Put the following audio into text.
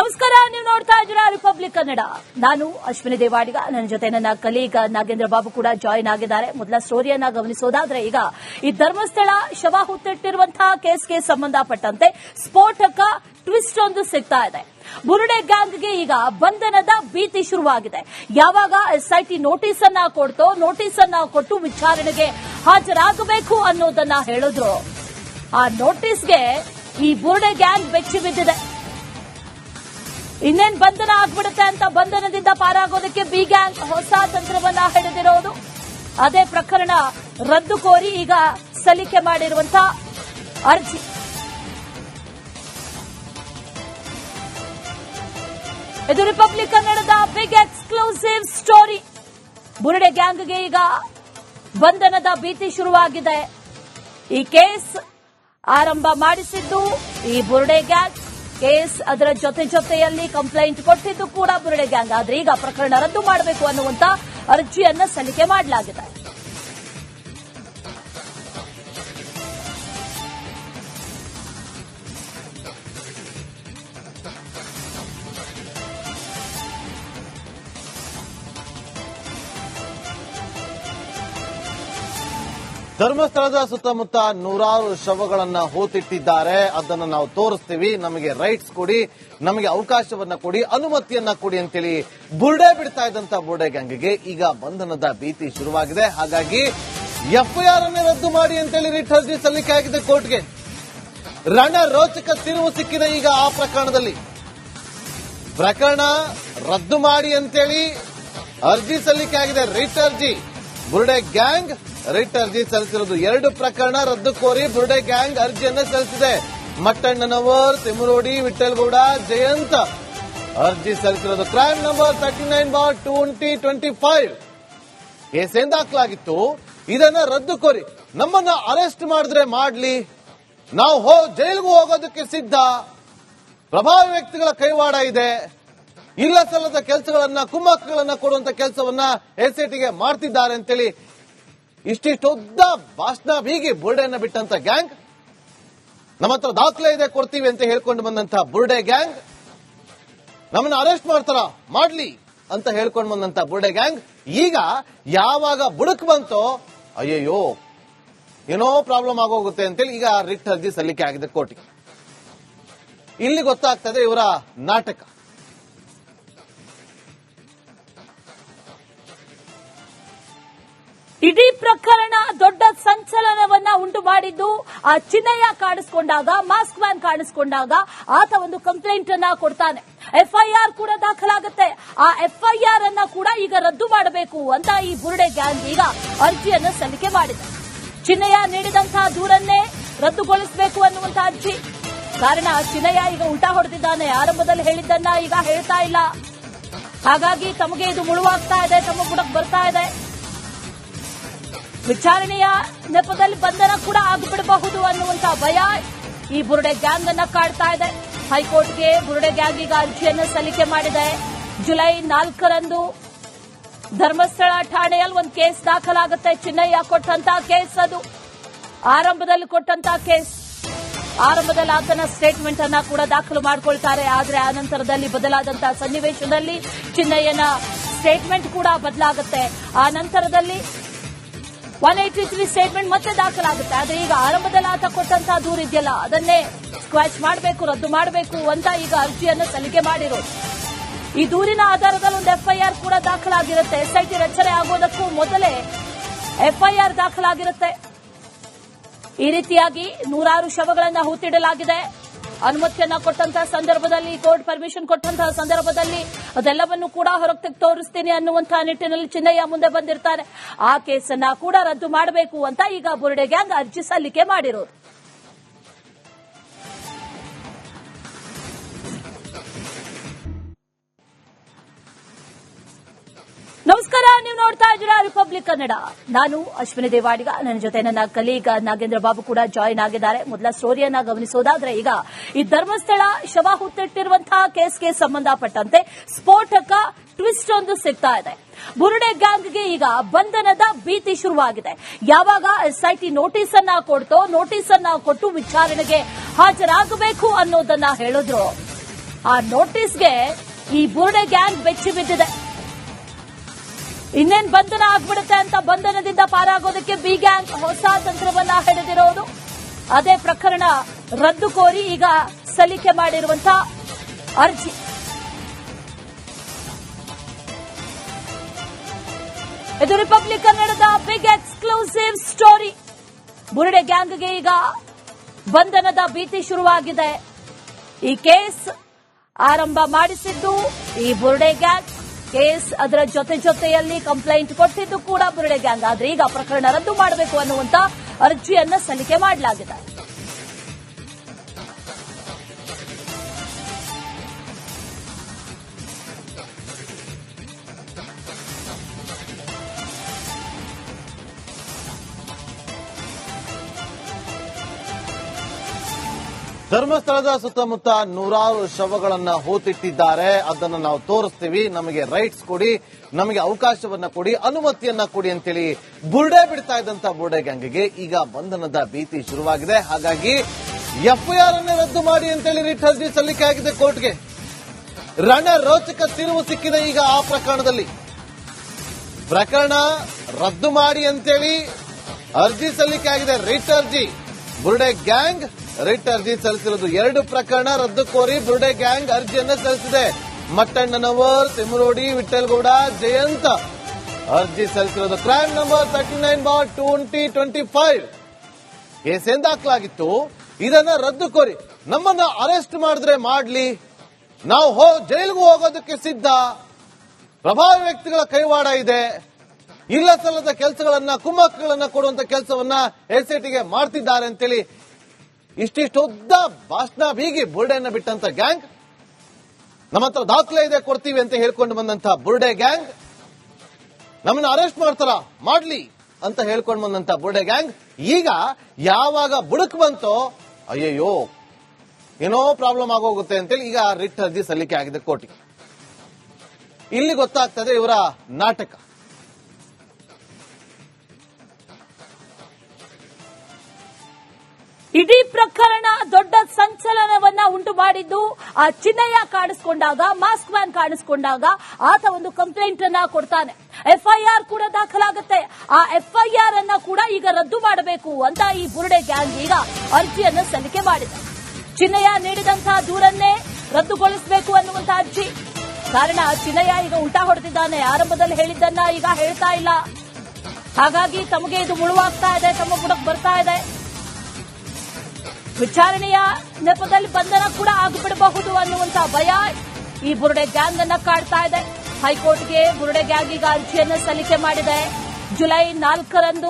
ನಮಸ್ಕಾರ, ನೀವು ನೋಡ್ತಾ ಇದ್ದೀರಾ ರಿಪಬ್ಲಿಕ್ ಕನ್ನಡ. ನಾನು ಅಶ್ವಿನಿ ದೇವಾಡಿಗ. ನನ್ನ ಜೊತೆ ನನ್ನ ಕಲೀಗ್ ನಾಗೇಂದ್ರ ಬಾಬು ಕೂಡ ಜಾಯಿನ್ ಆಗಿದ್ದಾರೆ. ಮೊದಲ ಸ್ಟೋರಿಯನ್ನ ಗಮನಿಸೋದಾದ್ರೆ, ಈಗ ಈ ಧರ್ಮಸ್ಥಳ ಶವ ಹುತ್ತಿಟ್ಟಿರುವಂತಹ ಕೇಸ್ಗೆ ಸಂಬಂಧಪಟ್ಟಂತೆ ಸ್ಫೋಟಕ ಟ್ವಿಸ್ಟ್ ಒಂದು ಸಿಗ್ತಾ ಇದೆ. ಬುರುಡೆ ಗ್ಯಾಂಗ್ಗೆ ಈಗ ಬಂಧನದ ಭೀತಿ ಶುರುವಾಗಿದೆ. ಯಾವಾಗ ಎಸ್ಐಟಿ ನೋಟಿಸ್ ಅನ್ನ ಕೊಡ್ತೋ, ನೋಟಿಸ್ ಅನ್ನ ಕೊಟ್ಟು ವಿಚಾರಣೆಗೆ ಹಾಜರಾಗಬೇಕು ಅನ್ನೋದನ್ನ ಹೇಳಿದ್ರು, ಆ ನೋಟಿಸ್ಗೆ ಈ ಬುರುಡೆ ಗ್ಯಾಂಗ್ ಬೆಚ್ಚಿ ಬಿದ್ದಿದೆ. ಇನ್ನೇನ್ ಬಂಧನ ಆಗ್ಬಿಡುತ್ತೆ ಅಂತ ಬಂಧನದಿಂದ ಪಾರಾಗೋದಕ್ಕೆ ಬಿ ಗ್ಯಾಂಗ್ ಹೊಸ ತಂತ್ರವನ್ನ ಹಿಡಿದಿರೋದು. ಅದೇ ಪ್ರಕರಣ ರದ್ದು ಕೋರಿ ಈಗ ಸಲ್ಲಿಕೆ ಮಾಡಿರುವಂತಹ ಅರ್ಜಿ. ಇದು ರಿಪಬ್ಲಿಕ್ ಕನ್ನಡದ ಬಿಗ್ ಎಕ್ಸ್ಕ್ಲೂಸಿವ್ ಸ್ಟೋರಿ. ಬುರುಡೆ ಗ್ಯಾಂಗ್ಗೆ ಈಗ ಬಂಧನದ ಭೀತಿ ಶುರುವಾಗಿದೆ. ಈ ಕೇಸ್ ಆರಂಭ ಮಾಡಿಸಿದ್ದು ಈ ಬುರುಡೆ ಗ್ಯಾಂಗ್. ಕೇಸ್ ಅದರ ಜೊತೆಯಲ್ಲಿ ಕಂಪ್ಲೇಂಟ್ ಕೊಟ್ಟಿದ್ದು ಕೂಡ ಬುರುಡೆ ಗ್ಯಾಂಗ್. ಆದ್ರೆ ಈಗ ಪ್ರಕರಣ ರದ್ದು ಮಾಡಬೇಕು ಅನ್ನುವಂತ ಅರ್ಜಿಯನ್ನ ಸಲ್ಲಿಕೆ ಮಾಡಲಾಗಿದೆ. ಧರ್ಮಸ್ಥಳದ ಸುತ್ತಮುತ್ತ ನೂರಾರು ಶವಗಳನ್ನ ಹೂತಿಟ್ಟಿದ್ದಾರೆ. ಅದನ್ನು ನಾವು ತೋರಿಸ್ತೀವಿ, ನಮಗೆ ರೈಟ್ಸ್ ಕೊಡಿ, ನಮಗೆ ಅವಕಾಶವನ್ನ ಕೊಡಿ, ಅನುಮತಿಯನ್ನ ಕೊಡಿ ಅಂತೇಳಿ ಬುರುಡೆ ಬಿಡ್ತಾ ಇದ್ದಂತ ಬುರುಡೆ ಗ್ಯಾಂಗ್ಗೆ ಈಗ ಬಂಧನದ ಭೀತಿ ಶುರುವಾಗಿದೆ. ಹಾಗಾಗಿ ಎಫ್ಐಆರ್ ಅನ್ನೇ ರದ್ದು ಮಾಡಿ ಅಂತೇಳಿ ರಿಟ್ ಅರ್ಜಿ ಸಲ್ಲಿಕೆ ಆಗಿದೆ ಕೋರ್ಟ್ಗೆ. ರೋಚಕ ತಿರುವು ಸಿಕ್ಕಿದೆ ಈಗ ಆ ಪ್ರಕರಣದಲ್ಲಿ. ಪ್ರಕರಣ ರದ್ದು ಮಾಡಿ ಅಂತೇಳಿ ಅರ್ಜಿ ಸಲ್ಲಿಕೆ ಆಗಿದೆ, ರಿಟ್ ಅರ್ಜಿ. ಬುರುಡೆ ಗ್ಯಾಂಗ್ ರಿಟ್ ಅರ್ಜಿ ಸಲ್ಲಿಸಿರೋದು. 2 ಪ್ರಕರಣ ರದ್ದು ಕೋರಿ ಬುರುಡೆ ಗ್ಯಾಂಗ್ ಅರ್ಜಿಯನ್ನ ಸಲ್ಲಿಸಿದೆ. ಮಟ್ಟಣ್ಣನವರ್, ತಿಮ್ಮರೋಡಿ, ವಿಠಲ್ಗೌಡ, ಜಯಂತ್ ಅರ್ಜಿ ಸಲ್ಲಿಸಿರೋದು. ಕ್ರೈಮ್ ನಂಬರ್ 39/2025 ಕೇಸ್ ಏನ್ ದಾಖಲಾಗಿತ್ತು, ಇದನ್ನ ರದ್ದು ಕೋರಿ ನಮ್ಮನ್ನ ಅರೆಸ್ಟ್ ಮಾಡಿದ್ರೆ ಮಾಡ್ಲಿ, ನಾವು ಜೈಲಿಗೂ ಹೋಗೋದಕ್ಕೆ ಸಿದ್ಧ, ಪ್ರಭಾವಿ ವ್ಯಕ್ತಿಗಳ ಕೈವಾಡ ಇದೆ, ಇಲ್ಲ ಸಲ್ಲದ ಕೆಲಸಗಳನ್ನ, ಕುಮ್ಮಕ್ಕುಗಳನ್ನ ಕೊಡುವಂತ ಕೆಲಸವನ್ನ ಎಸ್ಐಟಿಗೆ ಮಾಡ್ತಿದ್ದಾರೆ ಅಂತೇಳಿ ಇಷ್ಟಿಷ್ಟುದ್ದ ಭಾಷಣ ಬೀಗಿ ಬುರುಡೆಯನ್ನ ಬಿಟ್ಟಂತ ಗ್ಯಾಂಗ್, ನಮ್ಮ ಹತ್ರ ದಾಖಲೆ ಇದೆ ಕೊಡ್ತೀವಿ ಅಂತ ಹೇಳ್ಕೊಂಡು ಬಂದಂತ ಬುರುಡೆ ಗ್ಯಾಂಗ್, ನಮ್ಮನ್ನ ಅರೆಸ್ಟ್ ಮಾಡ್ತಾರ ಮಾಡ್ಲಿ ಅಂತ ಹೇಳ್ಕೊಂಡು ಬಂದಂತ ಬುರುಡೆ ಗ್ಯಾಂಗ್ ಈಗ ಯಾವಾಗ ಬುಡಕ್ ಬಂತೋ ಅಯ್ಯಯ್ಯೋ ಏನೋ ಪ್ರಾಬ್ಲಮ್ ಆಗೋಗುತ್ತೆ ಅಂತೇಳಿ ಈಗ ರಿಟ್ ಅರ್ಜಿ ಸಲ್ಲಿಕೆ ಆಗಿದೆ ಕೋರ್ಟಿಗೆ. ಇಲ್ಲಿ ಗೊತ್ತಾಗ್ತದೆ ಇವರ ನಾಟಕ. ಇಡೀ ಪ್ರಕರಣ ದೊಡ್ಡ ಸಂಚಲನವನ್ನ ಉಂಟು ಮಾಡಿದ್ದು ಆ ಚಿನ್ನಯ್ಯ ಕಾಣಿಸ್ಕೊಂಡಾಗ, ಮಾಸ್ಕ್ ಮ್ಯಾನ್ ಕಾಣಿಸ್ಕೊಂಡಾಗ ಆತ ಒಂದು ಕಂಪ್ಲೇಂಟ್ ಅನ್ನ ಕೊಡ್ತಾನೆ. ಎಫ್ಐಆರ್ ಕೂಡ ದಾಖಲಾಗುತ್ತೆ. ಆ ಎಫ್ಐಆರ್ ಅನ್ನ ಕೂಡ ಈಗ ರದ್ದು ಮಾಡಬೇಕು ಅಂತ ಈ ಬುರುಡೆ ಗ್ಯಾಂಗ್ ಈಗ ಅರ್ಜಿಯನ್ನು ಸಲ್ಲಿಕೆ ಮಾಡಿದೆ. ಚಿನ್ನಯ್ಯ ನೀಡಿದಂತಹ ದೂರನ್ನೇ ರದ್ದುಗೊಳಿಸಬೇಕು ಅನ್ನುವಂತ ಅರ್ಜಿ. ಕಾರಣ ಚಿನ್ನಯ್ಯ ಈಗ ಉಲ್ಟಾ ಹೊಡೆದಿದ್ದಾನೆ. ಆರಂಭದಲ್ಲಿ ಹೇಳಿದ್ದನ್ನ ಈಗ ಹೇಳ್ತಾ ಇಲ್ಲ. ಹಾಗಾಗಿ ತಮಗೆ ಇದು ಮುಳುವಾಗ್ತಾ ಇದೆ, ತಮ್ಮ ಬುಡಕ್ ಬರ್ತಾ ಇದೆ. ವಿಚಾರಣೆಯ ನೆಪದಲ್ಲಿ ಬಂಧನ ಕೂಡ ಆಗಿಬಿಡಬಹುದು ಅನ್ನುವಂತ ಭಯ ಈ ಬುರುಡೆ ಗ್ಯಾಂಗ್ ಅನ್ನ ಕಾಡ್ತಾ ಇದೆ. ಹೈಕೋರ್ಟ್ಗೆ ಬುರುಡೆ ಗ್ಯಾಂಗ್ ಈಗ ಅರ್ಜಿಯನ್ನು ಸಲ್ಲಿಕೆ ಮಾಡಿದೆ. ಜುಲೈ 4ರಂದು ಧರ್ಮಸ್ಥಳ ಠಾಣೆಯಲ್ಲಿ ಒಂದು ಕೇಸ್ ದಾಖಲಾಗುತ್ತೆ. ಚಿನ್ನಯ್ಯ ಕೊಟ್ಟಂತ ಕೇಸ್, ಅದು ಆರಂಭದಲ್ಲಿ ಕೊಟ್ಟಂತ ಕೇಸ್. ಆರಂಭದಲ್ಲಿ ಆತನ ಸ್ಟೇಟ್ಮೆಂಟ್ ಅನ್ನ ಕೂಡ ದಾಖಲು ಮಾಡಿಕೊಳ್ತಾರೆ. ಆದರೆ ಆನಂತರದಲ್ಲಿ ಬದಲಾದಂತಹ ಸನ್ನಿವೇಶದಲ್ಲಿ ಚಿನ್ನಯ್ಯನ ಸ್ಟೇಟ್ಮೆಂಟ್ ಕೂಡ ಬದಲಾಗುತ್ತೆ. ಆ ನಂತರದಲ್ಲಿ 183 ಸ್ಟೇಟ್ಮೆಂಟ್ ಮತ್ತೆ ದಾಖಲಾಗುತ್ತೆ. ಆದರೆ ಈಗ ಆರಂಭದಲ್ಲಿ ಆತ ಕೊಟ್ಟಂತಹ ದೂರ ಇದೆಯಲ್ಲ, ಅದನ್ನೇ ಸ್ಕ್ವಾಚ್ ಮಾಡಬೇಕು, ರದ್ದು ಮಾಡಬೇಕು ಅಂತ ಈಗ ಅರ್ಜಿಯನ್ನು ಸಲ್ಲಿಕೆ ಮಾಡಿರೋದು. ಈ ದೂರಿನ ಆಧಾರದಲ್ಲಿ ಒಂದು ಎಫ್ಐಆರ್ ಕೂಡ ದಾಖಲಾಗಿರುತ್ತೆ. ಎಸ್ಐಟಿ ರಚನೆ ಆಗೋದಕ್ಕೂ ಮೊದಲೇ ಎಫ್ಐಆರ್ ದಾಖಲಾಗಿರುತ್ತೆ. ಈ ರೀತಿಯಾಗಿ ನೂರಾರು ಶವಗಳನ್ನು ಹೂತಿಡಲಾಗಿದೆ. ಅನುಮತಿಯನ್ನ ಕೊಟ್ಟಂತಹ ಸಂದರ್ಭದಲ್ಲಿ, ಕೋರ್ಟ್ ಪರ್ಮಿಷನ್ ಕೊಟ್ಟಂತಹ ಸಂದರ್ಭದಲ್ಲಿ ಅದೆಲ್ಲವನ್ನು ಕೂಡ ಹೊರಗೆ ತೋರಿಸ್ತೀನಿ ಅನ್ನುವಂತಹ ನಿಟ್ಟಿನಲ್ಲಿ ಚಿನ್ನಯ್ಯ ಮುಂದೆ ಬಂದಿರ್ತಾರೆ. ಆ ಕೇಸನ್ನ ಕೂಡ ರದ್ದು ಮಾಡಬೇಕು ಅಂತ ಈಗ ಬುರುಡೆ ಗ್ಯಾಂಗ್ ಅರ್ಜಿ ಸಲ್ಲಿಕೆ ಮಾಡಿರೋದು. ನಮಸ್ಕಾರ, ನೀವು ನೋಡ್ತಾ ಇದ್ದೀರಾ ರಿಪಬ್ಲಿಕ್ ಕನ್ನಡ. ನಾನು ಅಶ್ವಿನಿ ದೇವಾಡಿಗ. ನನ್ನ ಜೊತೆ ನನ್ನ ಕಲೀಗ್ ನಾಗೇಂದ್ರ ಬಾಬು ಕೂಡ ಜಾಯಿನ್ ಆಗಿದ್ದಾರೆ. ಮೊದಲ ಸ್ಟೋರಿಯನ್ನ ಗಮನಿಸೋದಾದ್ರೆ, ಈಗ ಈ ಧರ್ಮಸ್ಥಳ ಶವ ಹುತ್ತಿಟ್ಟಿರುವಂತಹ ಕೇಸ್ಗೆ ಸಂಬಂಧಪಟ್ಟಂತೆ ಸ್ಫೋಟಕ ಟ್ವಿಸ್ಟ್ ಒಂದು ಸಿಗ್ತಾ ಇದೆ. ಬುರುಡೆ ಗ್ಯಾಂಗ್ಗೆ ಈಗ ಬಂಧನದ ಭೀತಿ ಶುರುವಾಗಿದೆ. ಯಾವಾಗ ಎಸ್ಐಟಿ ನೋಟಿಸ್ ಅನ್ನ ಕೊಡ್ತೋ, ನೋಟಿಸ್ ಅನ್ನ ಕೊಟ್ಟು ವಿಚಾರಣೆಗೆ ಹಾಜರಾಗಬೇಕು ಅನ್ನೋದನ್ನ ಹೇಳಿದ್ರು, ಆ ನೋಟಿಸ್ಗೆ ಈ ಬುರುಡೆ ಗ್ಯಾಂಗ್ ಬೆಚ್ಚಿ ಬಿದ್ದಿದೆ. ಇನ್ನೇನ್ ಬಂಧನ ಆಗ್ಬಿಡುತ್ತೆ ಅಂತ ಬಂಧನದಿಂದ ಪಾರಾಗೋದಕ್ಕೆ ಬಿ ಗ್ಯಾಂಗ್ ಹೊಸ ತಂತ್ರವನ್ನ ಹಿಡಿದಿರೋದು. ಅದೇ ಪ್ರಕರಣ ರದ್ದು ಕೋರಿ ಈಗ ಸಲ್ಲಿಕೆ ಮಾಡಿರುವಂತಹ ಅರ್ಜಿ. ಇದು ರಿಪಬ್ಲಿಕ್ ಕನ್ನಡದ ಬಿಗ್ ಎಕ್ಸ್ಕ್ಲೂಸಿವ್ ಸ್ಟೋರಿ. ಬುರುಡೆ ಗ್ಯಾಂಗ್ಗೆ ಈಗ ಬಂಧನದ ಭೀತಿ ಶುರುವಾಗಿದೆ. ಈ ಕೇಸ್ ಆರಂಭ ಮಾಡಿಸಿದ್ದು ಈ ಬುರುಡೆ ಗ್ಯಾಂಗ್. ಕೇಸ್ ಅದರ ಜೊತೆಯಲ್ಲಿ ಕಂಪ್ಲೇಂಟ್ ಕೊಟ್ಟಿದ್ದು ಕೂಡ ಬುರುಡೆ ಗ್ಯಾಂಗ್. ಆದ್ರೆ ಈಗ ಪ್ರಕರಣ ರದ್ದು ಮಾಡಬೇಕು ಅನ್ನುವಂತ ಅರ್ಜಿಯನ್ನ ಸಲ್ಲಿಕೆ ಮಾಡಲಾಗಿದೆ. ಧರ್ಮಸ್ಥಳದ ಸುತ್ತಮುತ್ತ ನೂರಾರು ಶವಗಳನ್ನ ಹೂತಿಟ್ಟಿದ್ದಾರೆ. ಅದನ್ನು ನಾವು ತೋರಿಸ್ತೀವಿ, ನಮಗೆ ರೈಟ್ಸ್ ಕೊಡಿ, ನಮಗೆ ಅವಕಾಶವನ್ನ ಕೊಡಿ, ಅನುಮತಿಯನ್ನ ಕೊಡಿ ಅಂತೇಳಿ ಬುರುಡೆ ಬಿಡ್ತಾ ಇದ್ದಂತ ಬುರುಡೆ ಗ್ಯಾಂಗ್ಗೆ ಈಗ ಬಂಧನದ ಭೀತಿ ಶುರುವಾಗಿದೆ. ಹಾಗಾಗಿ ಎಫ್ಐಆರ್ ಅನ್ನು ರದ್ದು ಮಾಡಿ ಅಂತೇಳಿ ರಿಟ್ ಅರ್ಜಿ ಸಲ್ಲಿಕೆ ಆಗಿದೆ ಕೋರ್ಟ್ಗೆ. ರೋಚಕ ತಿರುವು ಸಿಕ್ಕಿದೆ ಈಗ ಆ ಪ್ರಕರಣದಲ್ಲಿ. ಪ್ರಕರಣ ರದ್ದು ಮಾಡಿ ಅಂತೇಳಿ ಅರ್ಜಿ ಸಲ್ಲಿಕೆ ಆಗಿದೆ, ರಿಟ್ ಅರ್ಜಿ. ಬುರುಡೆ ಗ್ಯಾಂಗ್ ರಿಟ್ ಅರ್ಜಿ ಸಲ್ಲಿಸಿರೋದು. 2 ಪ್ರಕರಣ ರದ್ದು ಕೋರಿ ಬುರುಡೆ ಗ್ಯಾಂಗ್ ಅರ್ಜಿಯನ್ನು ಸಲ್ಲಿಸಿದೆ. ಮಟ್ಟಣ್ಣನವರ್, ತಿಮ್ಮರೋಡಿ, ವಿಠಲ್ಗೌಡ, ಜಯಂತ್ ಅರ್ಜಿ ಸಲ್ಲಿಸಿರೋದು. ಕ್ರೈಮ್ ನಂಬರ್ 39/2025 ಕೇಸ್ ಏನ್ ದಾಖಲಾಗಿತ್ತು, ಇದನ್ನ ರದ್ದು ಕೋರಿ ನಮ್ಮನ್ನ ಅರೆಸ್ಟ್ ಮಾಡಿದ್ರೆ ಮಾಡ್ಲಿ, ನಾವು ಜೈಲಿಗೂ ಹೋಗೋದಕ್ಕೆ ಸಿದ್ಧ, ಪ್ರಭಾವಿ ವ್ಯಕ್ತಿಗಳ ಕೈವಾಡ ಇದೆ, ಇಲ್ಲ ಸಲ್ಲದ ಕೆಲಸಗಳನ್ನ, ಕುಮ್ಮಕ್ಕುಗಳನ್ನ ಕೊಡುವಂತ ಕೆಲಸವನ್ನ ಎಸ್ಐಟಿಗೆ ಮಾಡ್ತಿದ್ದಾರೆ ಅಂತೇಳಿ ಇಷ್ಟಿಷ್ಟುದ್ದ ಭಾಷಣ ಬೀಗಿ ಬುರುಡೆಯನ್ನ ಬಿಟ್ಟಂತ ಗ್ಯಾಂಗ್, ನಮ್ಮ ಹತ್ರ ದಾಖಲೆ ಇದೆ ಕೊಡ್ತೀವಿ ಅಂತ ಹೇಳ್ಕೊಂಡು ಬಂದಂತ ಬುರುಡೆ ಗ್ಯಾಂಗ್, ನಮ್ಮನ್ನ ಅರೆಸ್ಟ್ ಮಾಡ್ತಾರ ಮಾಡ್ಲಿ ಅಂತ ಹೇಳ್ಕೊಂಡು ಬಂದಂತ ಬುರುಡೆ ಗ್ಯಾಂಗ್ ಈಗ ಯಾವಾಗ ಬುಡಕ್ ಬಂತೋ ಅಯ್ಯಯ್ಯೋ ಏನೋ ಪ್ರಾಬ್ಲಮ್ ಆಗೋಗುತ್ತೆ ಅಂತೇಳಿ ಈಗ ರಿಟ್ ಅರ್ಜಿ ಸಲ್ಲಿಕೆ ಆಗಿದೆ ಕೋರ್ಟಿಗೆ. ಇಲ್ಲಿ ಗೊತ್ತಾಗ್ತದೆ ಇವರ ನಾಟಕ. ಇಡೀ ಪ್ರಕರಣ ದೊಡ್ಡ ಸಂಚಲನವನ್ನ ಉಂಟು ಮಾಡಿದ್ದು ಆ ಚಿನ್ನಯ್ಯ ಕಾಣಿಸ್ಕೊಂಡಾಗ, ಮಾಸ್ಕ್ ಮ್ಯಾನ್ ಕಾಣಿಸ್ಕೊಂಡಾಗ ಆತ ಒಂದು ಕಂಪ್ಲೇಂಟ್ ಅನ್ನ ಕೊಡ್ತಾನೆ. ಎಫ್ಐಆರ್ ಕೂಡ ದಾಖಲಾಗುತ್ತೆ. ಆ ಎಫ್ಐಆರ್ ಅನ್ನ ಕೂಡ ಈಗ ರದ್ದು ಮಾಡಬೇಕು ಅಂತ ಈ ಬುರುಡೆ ಗ್ಯಾಂಗ್ ಈಗ ಅರ್ಜಿಯನ್ನು ಸಲ್ಲಿಕೆ ಮಾಡಿದೆ. ಚಿನ್ನಯ್ಯ ನೀಡಿದಂತಹ ದೂರನ್ನೇ ರದ್ದುಗೊಳಿಸಬೇಕು ಅನ್ನುವಂತ ಅರ್ಜಿ. ಕಾರಣ ಚಿನ್ನಯ್ಯ ಈಗ ಉಲ್ಟಾ ಹೊಡೆದಿದ್ದಾನೆ. ಆರಂಭದಲ್ಲಿ ಹೇಳಿದ್ದನ್ನ ಈಗ ಹೇಳ್ತಾ ಇಲ್ಲ. ಹಾಗಾಗಿ ತಮಗೆ ಇದು ಮುಳುವಾಗ್ತಾ ಇದೆ, ತಮ್ಮ ಬುಡಕ್ ಬರ್ತಾ ಇದೆ. ವಿಚಾರಣೆಯ ನೆಪದಲ್ಲಿ ಬಂಧನ ಕೂಡ ಆಗಿಬಿಡಬಹುದು ಅನ್ನುವಂತ ಭಯ ಈ ಬುರುಡೆ ಗ್ಯಾಂಗ್ ಅನ್ನ ಕಾಡ್ತಾ ಇದೆ. ಹೈಕೋರ್ಟ್ಗೆ ಬುರುಡೆ ಗ್ಯಾಂಗ್ ಈಗ ಅರ್ಜಿಯನ್ನು ಸಲ್ಲಿಕೆ ಮಾಡಿದೆ. ಜುಲೈ 4ರಂದು